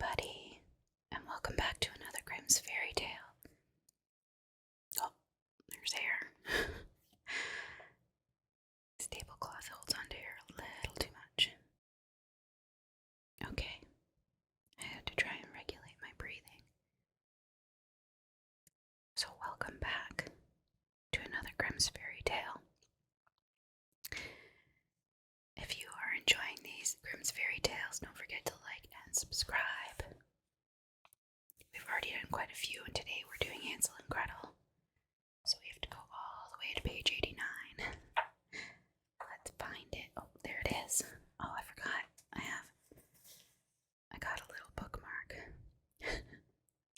everybody, and welcome back to another Grimm's fairy tale. Oh, there's hair. This tablecloth holds onto hair a little too much. Okay, I had to try and regulate my breathing. So welcome back to another Grimm's fairy tale. If you are enjoying these Grimm's fairy tales, don't forget to like and subscribe. We've already done quite a few, and today we're doing Hansel and Gretel. So we have to go all the way to page 89. Let's find it. Oh, there it is. Oh, I forgot. I got a little bookmark.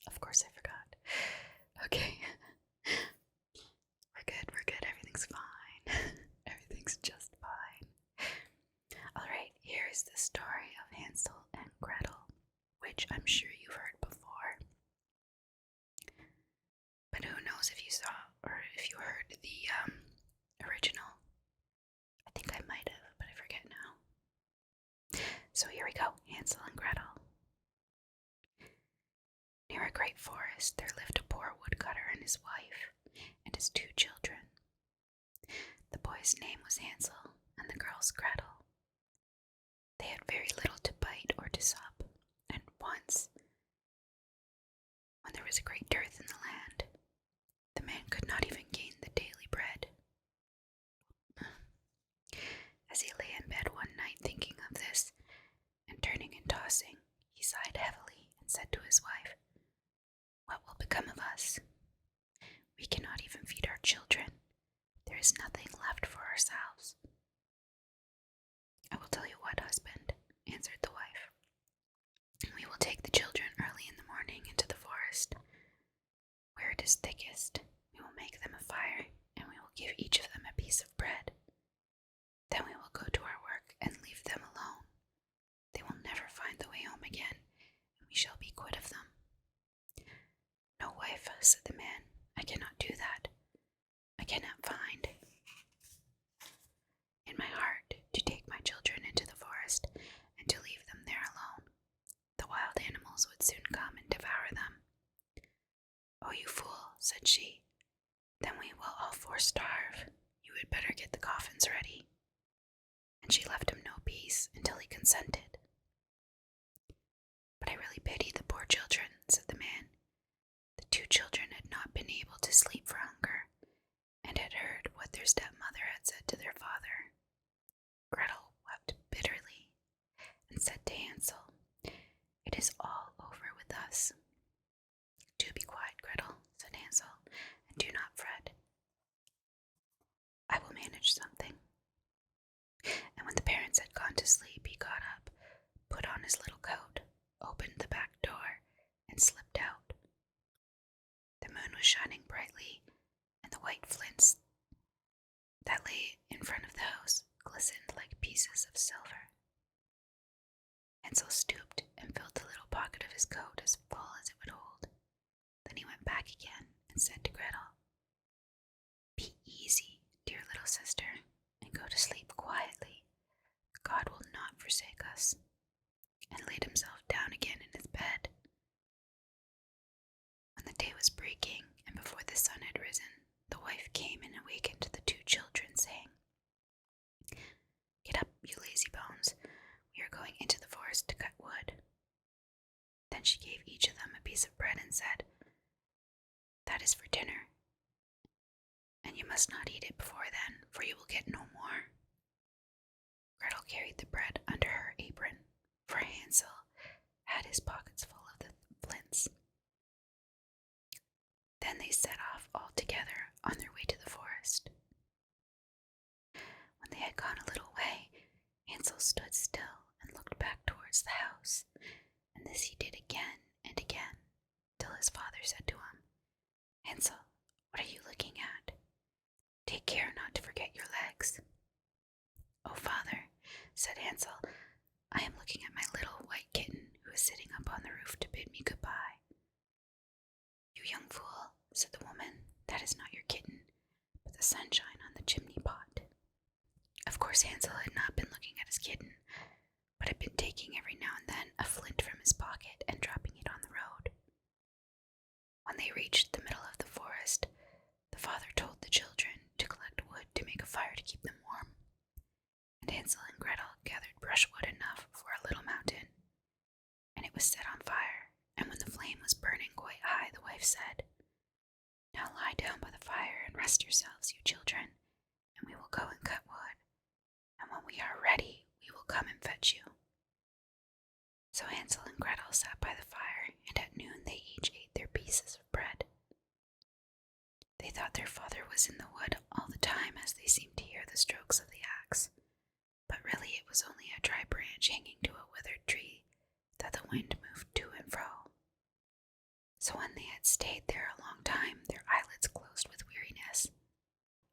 Of course I forgot. Okay. We're good. Everything's fine. Everything's just fine. Alright, here is the story of Hansel and Gretel, which I'm sure you've heard before. But who knows if you saw or if you heard the original. I think I might have, but I forget now. So here we go, Hansel and Gretel. Near a great forest there lived a poor woodcutter and his wife, and his 2 children. The boy's name was Hansel, and the girl's Gretel. They had very little to bite or to sup, and once, when there was a great dearth in the land, the man could not even gain the daily bread. As he lay in bed one night thinking of this, and turning and tossing, he sighed heavily and said to his wife, "What will become of us? We cannot even feed our children. There is nothing left for ourselves." "I will tell you what, husband," answered the wife. "We will take the children early in the morning into the forest. Where it is thickest, we will make them a fire, and we will give each of them a piece of bread. Then we will go to our work and leave them alone. They will never find the way home again, and we shall be quit of them." "No, wife," said the man, "I cannot do that. I cannot find in my heart to take my children into the forest and to leave them there alone. The wild animals would soon come and devour them." "Oh, you fool," said she, "then we will all 4 starve. You had better get the coffins ready." And she left him no peace until he consented. "But I really pity the poor children," said the man. The 2 children had not been able to sleep for hunger, and had heard what their stepmother had said to their father. Gretel wept bitterly, and said to Hansel, "It is all over with us." "Do be quiet, Gretel," said Hansel, "and do not fret. I will manage something." And when the parents had gone to sleep, he got up, put on his little coat, opened the back door, and slipped out. The moon was shining brightly, and the white flints that lay in front of the house glistened like pieces of silver. Hansel stooped and filled the little pocket of his coat as full as it would hold. Then he went back again and said to Gretel, "Be easy, dear little sister, and go to sleep quietly. God will not forsake us," and laid himself down again in his bed. When the day was breaking, and before the sun had risen, the wife came and awakened the 2 children, saying, "Get up, you lazy bones. We are going into the forest to cut wood." Then she gave each of them a piece of bread and said, "That is for dinner, and you must not eat it before then, for you will get no more." Gretel carried the bread under her apron, for Hansel had his pockets full of the flints. Then they set off all together on their way to the forest. When they had gone a little way, Hansel stood still and looked back towards the house, and this he did again and again, till his father said to him, "Hansel, what are you looking at? Take care not to forget your legs." "Oh, father," said Hansel, "I am looking at my little white kitten who is sitting up on the roof to bid me goodbye." "You young fool," said the woman, "that is not your kitten, but the sunshine on the chimney pot." Of course Hansel had not been looking at his kitten, but had been taking every now and then a flint from his pocket and wife said, "Now lie down by the fire and rest yourselves, you children, and we will go and cut wood, and when we are ready, we will come and fetch you." So Hansel and Gretel sat by the fire, and at noon they each ate their pieces of bread. They thought their father was in the wood all the time, as they seemed to hear the strokes of the axe, but really it was only a dry branch hanging to a withered tree that the wind moved to and fro. So when they had stayed there a long time, their eyelids closed with weariness,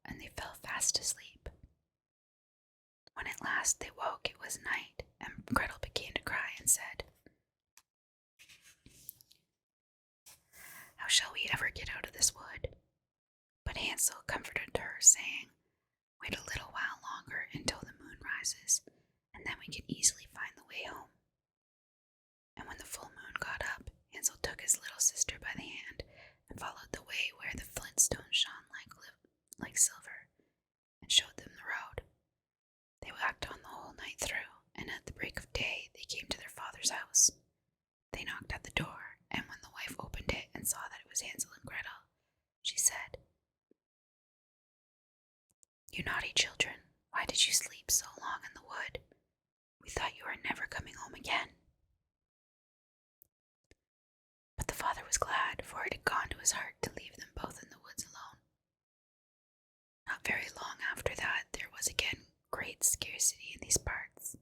and they fell fast asleep. When at last they woke, it was night, and Gretel began to cry and said, "How shall we ever get out of this wood?" But Hansel comforted her, saying, "Wait a little while longer until the moon rises, and then we can easily find the way home." And when the full moon got up, Hansel took his little sister by the hand and followed the way where the flintstones shone like silver, and showed them the road. They walked on the whole night through, and at the break of day they came to their father's house. They knocked at the door, and when the wife opened it and saw that it was Hansel and Gretel, she said, "You naughty children, why did you sleep so long in the wood? We thought you were never coming home again." But the father was glad, for it had gone to his heart to leave them both in the woods alone. Not very long after that, there was again great scarcity in these parts.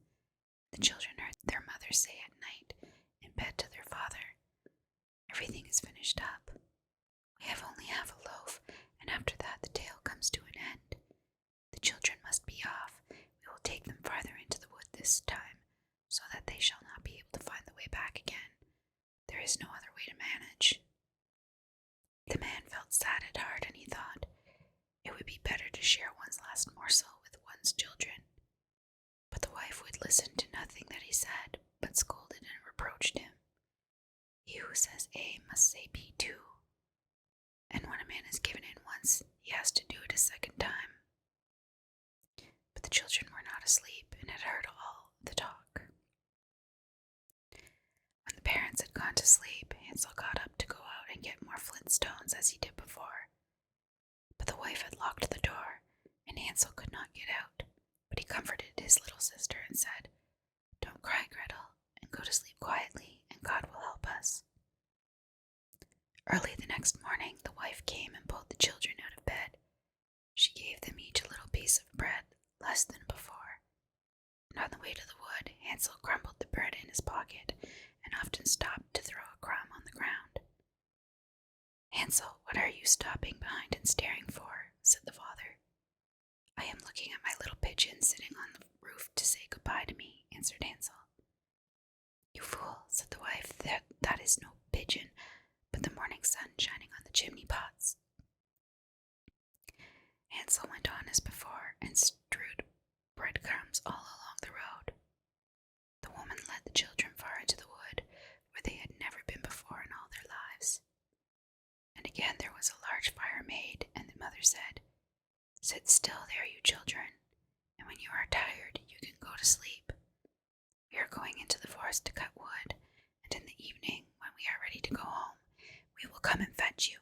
The children heard their mother say at night in bed to their father, "Everything is finished up. We have only half a loaf, and after that the tale comes to an end. The children must be off. We will take them farther into the wood this time, so that they shall not be able to find the way back again. There is no other way to manage." The man felt sad at heart, and he thought, it would be better to share one's last morsel with one's children. But the wife would listen to nothing that he said, but scolded and reproached him. He who says A must say B too, and when a man has given in once, he has to do it a second time. But the children were not asleep and had heard all the talk. When the parents had gone to sleep, Hansel got up to go out and get more flint stones as he did before. But the wife had locked the door, and Hansel could not get out, but he comforted his little sister and said, "Don't cry, Gretel, and go to sleep quietly, and God will help us." Early the next morning, the wife came and pulled the children out of bed. She gave them each a little piece of bread, less than before. And on the way to the wood, Hansel crumbled the bread in his pocket, and often stopped to throw a crumb on the ground. "Hansel, what are you stopping behind and staring for?" said the father. "I am looking at my little pigeon sitting on the roof to say goodbye to me," answered Hansel. "You fool," said the wife, that is no pigeon, but the morning sun shining on the chimney pots." Hansel went on as before, and strewed breadcrumbs all along the road. The woman led the children far into the wood, where they had never been before in all their lives. And again there was a large fire made, and the mother said, "Sit still there, you children, and when you are tired, you can go to sleep. We are going into the forest to cut wood, and in the evening, when we are ready to go home, we will come and fetch you."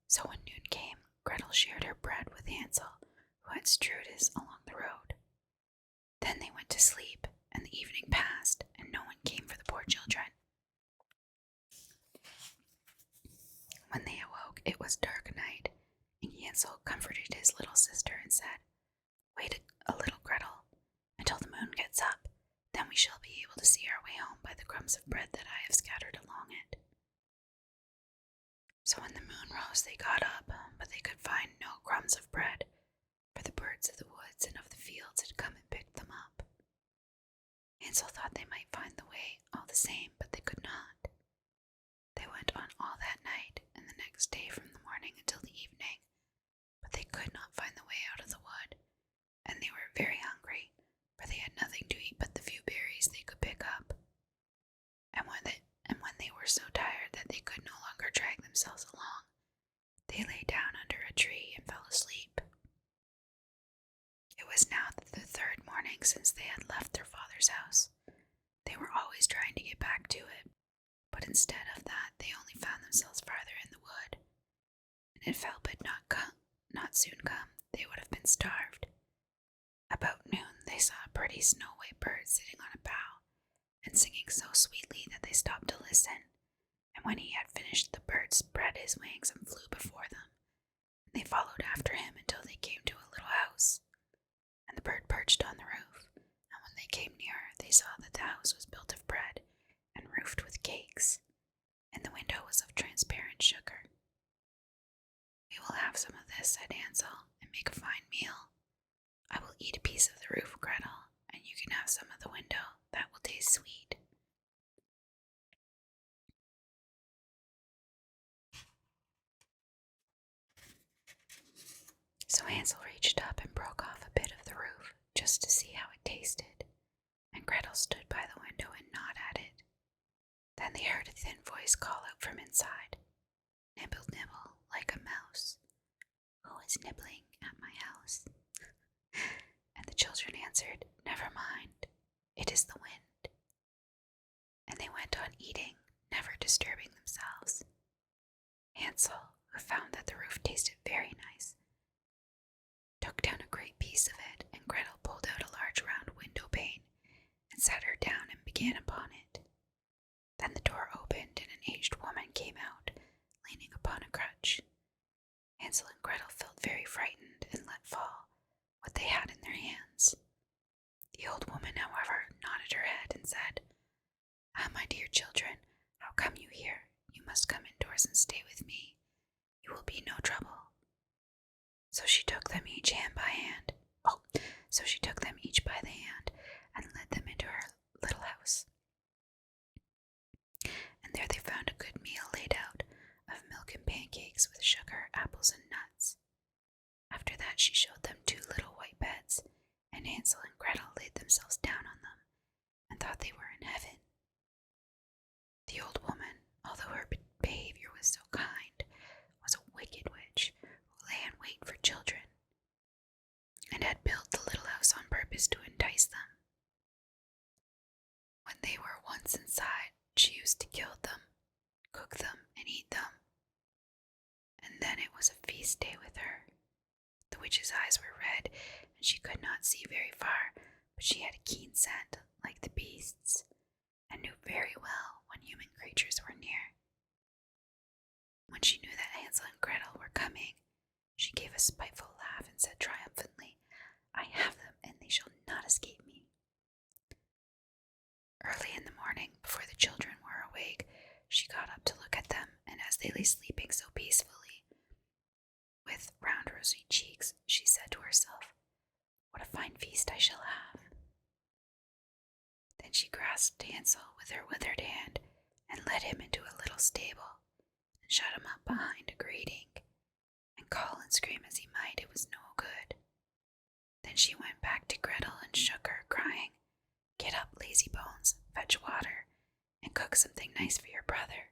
So when noon came, Gretel shared her bread with Hansel, who had strewed his along the road. Then they went to sleep, and the evening passed, and no one came for the poor children. When they awoke, it was dark night, and Hansel comforted his little sister and said, "Wait a little, Gretel, until the moon gets up. Then we shall be able to see our way home by the crumbs of bread that I have scattered along it." So when the moon rose, they got up, but they could find no crumbs of bread, for the birds of the woods and of the fields had come and picked them up. Hansel thought they might find the way all the same, but they could not. They went on all that night and the next day from the morning until the evening, but they could not find the way out of the wood, and they were very hungry, for they had nothing to eat but the few berries they could pick up. And when they were so tired that they could no longer drag themselves along, they lay down under a tree and fell asleep. It was now the third morning since they had left their father's house. They were always trying to get back to it, but instead of that they only found themselves farther in the wood, and if help had not soon come, they would have been starved. About noon they saw a pretty snow-white bird sitting on a bough, and singing so sweetly that they stopped to listen, and when he had finished the bird spread his wings and flew before them, and they followed after him until they came to a little house, and the bird perched on the roof, and when they came nearer they saw that the house was built of bread, and roofed with cakes, and the window was of transparent sugar. "We will have some of this," said Hansel, "and make a fine meal. I will eat a piece of the roof, Gretel, and you can have some of the window. That will taste sweet." So Hansel reached up and broke off a bit of the roof, just to see how it tasted, and Gretel stood by the window and gnawed at it. Then they heard a thin voice call out from inside, "Nibble, nibble, like a mouse. Who is nibbling at my house?" And the children answered, "Never mind, it is the wind." And they went on eating, never disturbing themselves. Hansel, who found that the roof tasted very nice, took down a great piece of it, and Gretel pulled out a large round window pane and sat her down and began upon it. Then the door opened, and an aged woman came out, leaning upon a crutch. Hansel and Gretel felt very frightened and let fall what they had in their hands. The old woman, however, nodded her head and said, "Ah, my dear children, how come you here? You must come indoors and stay with me. You will be no trouble." So she took them each by the hand and led them into her little house. And there they found a good meal laid out of milk and pancakes with sugar, apples, and nuts. After that she showed them 2 little white beds, and Hansel and Gretel laid themselves down on them and thought they were in heaven. The old woman, although her behavior was so kind, was a wicked witch who lay in wait for children, and had built the little house on purpose to entice them. When they were once inside, she used to kill them, cook them, and eat them, and then it was a feast day with her. The witch's eyes were red, and she could not see very far, but she had a keen scent, like the beasts, and knew very well when human creatures were near. When she knew that Hansel and Gretel were coming, she gave a spiteful laugh and said triumphantly, "I have them, and they shall not escape me." Early in the morning, before the children were awake, she got up to look at them, and as they lay sleeping so peacefully, with round rosy cheeks, she said to herself, "What a fine feast I shall have." Then she grasped Hansel with her withered hand and led him into a little stable and shut him up behind a grating, and call and scream as he might, it was no good. Then she went back to Gretel and shook her, crying, "Get up, lazy bones, fetch water, and cook something nice for your brother.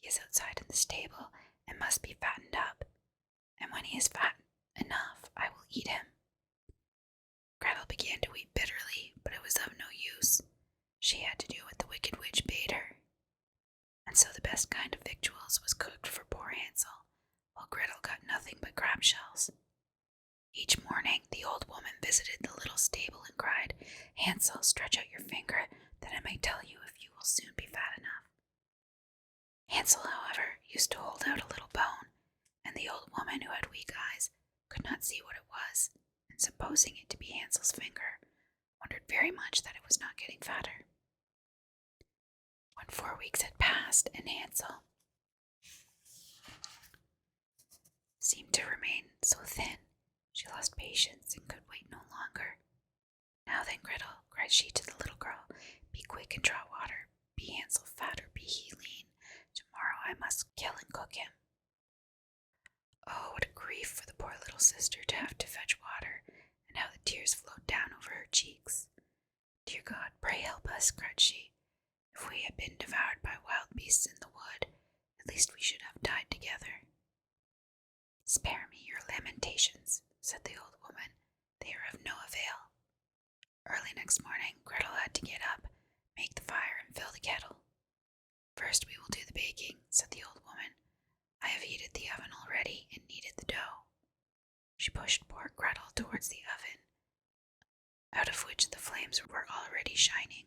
He is outside in the stable and must be fattened up, and when he is fat enough, I will eat him." Gretel began to weep bitterly, but it was of no use. She had to do what the wicked witch bade her. And so the best kind of victuals was cooked for poor Hansel, while Gretel got nothing but crab shells. Each morning the old woman visited the little stable and cried, "Hansel, stretch out your finger, that I may tell you if you will soon be fat enough." Hansel, however, used to hold out a little bone, and the old woman, who had weak eyes, could not see what it was, and supposing it to be Hansel's finger, wondered very much that it was not getting fatter. When 4 weeks had passed, and Hansel seemed to remain so thin, she lost patience and could wait no longer. "Now then, Gretel," cried she to the little girl, "be quick and draw water. Be Hansel fat or be he lean, tomorrow I must kill and cook him." Oh, what a grief for the poor little sister to have to fetch water, and how the tears flowed down over her cheeks. "Dear God, pray help us," cried she. "If we had been devoured by wild beasts in the wood, at least we should have died together." "Spare me your lamentations," said the old woman. "They are of no avail." Early next morning, Gretel had to get up, make the fire, and fill the kettle. "First we will do the baking," said the old towards the oven, out of which the flames were already shining.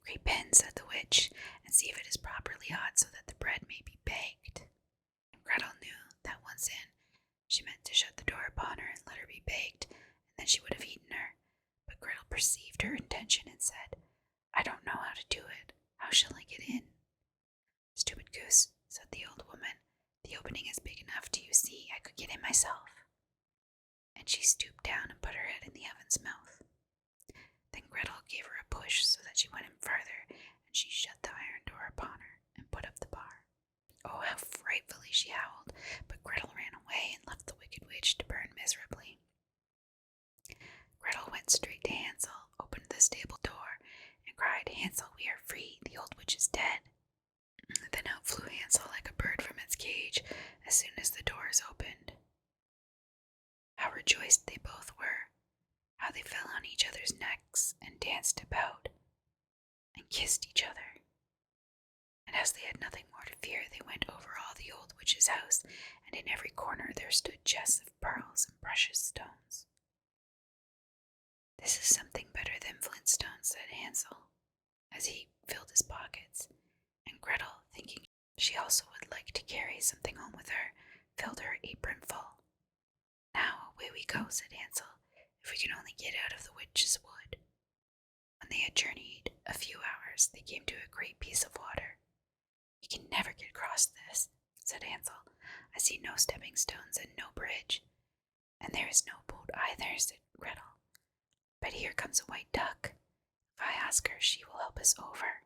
"Creep in," said the witch, "and see if it is properly hot so that the bread may be baked." And Gretel knew that once in, she meant to shut the door upon her and let her be baked, and then she would have eaten her. But Gretel perceived her intention and said, "I don't know how to do it. How shall I get in?" "Stupid goose," said the old woman, "the opening is big enough. Do you see? I could get in myself." And she stooped down and put her head in the oven's mouth. Then Gretel gave her a push so that she went in farther, and she shut the iron door upon her and put up the bar. Oh, how frightfully she howled, but Gretel ran away and left the wicked witch to burn miserably. Gretel went straight to Hansel, opened the stable door, and cried, "Hansel, we are free. The old witch is dead." Then out flew Hansel like a bird from its cage as soon as the doors opened. How rejoiced they both were, how they fell on each other's necks and danced about and kissed each other. And as they had nothing more to fear, they went over all the old witch's house, and in every corner there stood chests of pearls and precious stones. "This is something better than flintstones," said Hansel, as he filled his pockets, and Gretel, thinking she also would like to carry something home with her, filled her apron full. "Now away we go," said Hansel, "if we can only get out of the witch's wood." When they had journeyed a few hours, they came to a great piece of water. "We can never get across this," said Hansel. "I see no stepping stones and no bridge." "And there is no boat either," said Gretel. "But here comes a white duck. If I ask her, she will help us over."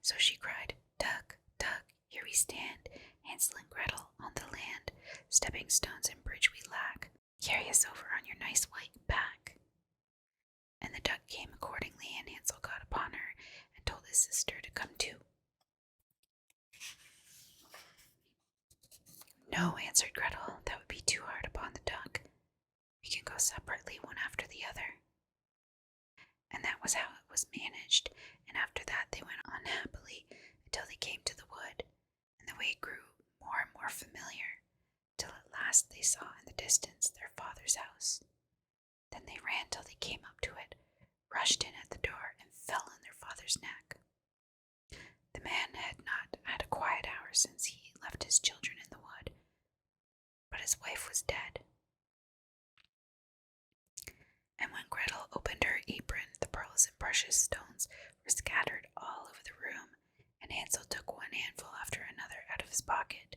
So she cried, "Duck, duck, here we stand, Hansel and Gretel on the land. Stepping stones and bridge we lack. Carry us over on your nice white back." And the duck came accordingly, and Hansel got upon her and told his sister to come too. "No," answered Gretel, "that would be too hard upon the duck. We can go separately, one after the other." And that was how it was managed, and after that they went on happily until they came to the wood, and the way grew more and more familiar, till at last they saw in the distance their father's house. Then they ran till they came up to it, rushed in at the door, and fell on their father's neck. The man had not had a quiet hour since he left his children in the wood, but his wife was dead. And when Gretel opened her apron, the pearls and precious stones were scattered all over the room, and Hansel took one handful after another out of his pocket.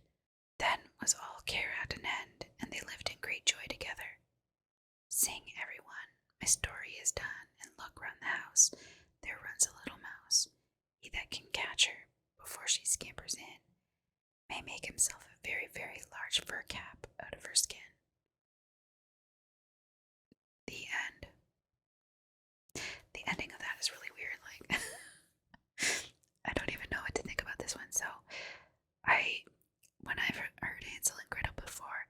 Then was all care at an end, and they lived in great joy together. "Sing, everyone, my story is done, and look round the house, there runs a little mouse. He that can catch her before she scampers in may make himself a very, very large fur cap out of her skin." The end. The ending of that is really weird. Like, I don't even know what to think about this one. So, when I've heard Hansel and Gretel before,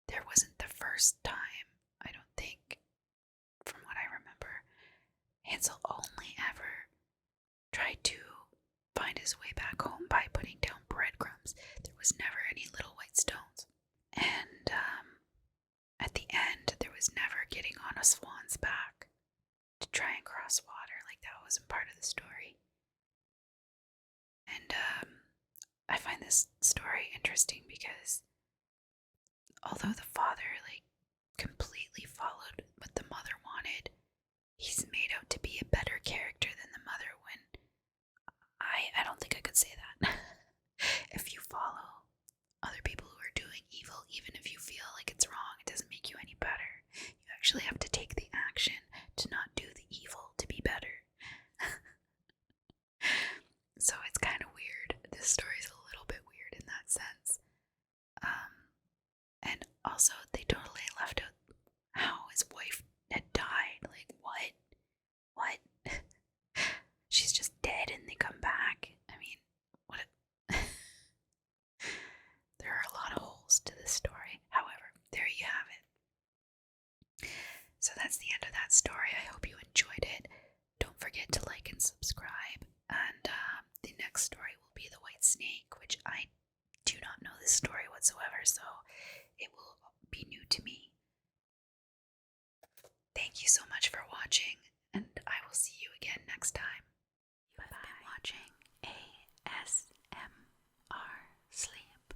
there wasn't the first time, I don't think, from what I remember. Hansel only ever tried to find his way back home by putting down breadcrumbs. There was never any little white stones. And at the end, there was never getting on a swan's back to try and cross water. Like, that wasn't part of the story. And I find this story interesting because although the father completely followed what the mother wanted, he's made out to be a better character than the mother, when I don't think I could say that. If you follow other people who are doing evil, even if you feel like it's wrong, it doesn't make you any better. You actually have to take the action to not do the evil to be better. So it's kind of weird. This story's a little bit weird in that sense. And also, they totally left out how his wife had died. Like, what? What? She's just dead and they come back. I mean, what? There are a lot of holes to this story. However, there you have it. So that's the end of that story. I hope you enjoyed it. Don't forget to like and subscribe. And the next story will be The White Snake, which I do not know this story whatsoever, so it will sleep.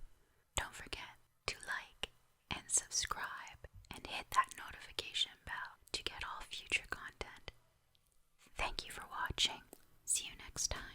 Don't forget to like and subscribe and hit that notification bell to get all future content. Thank you for watching. See you next time.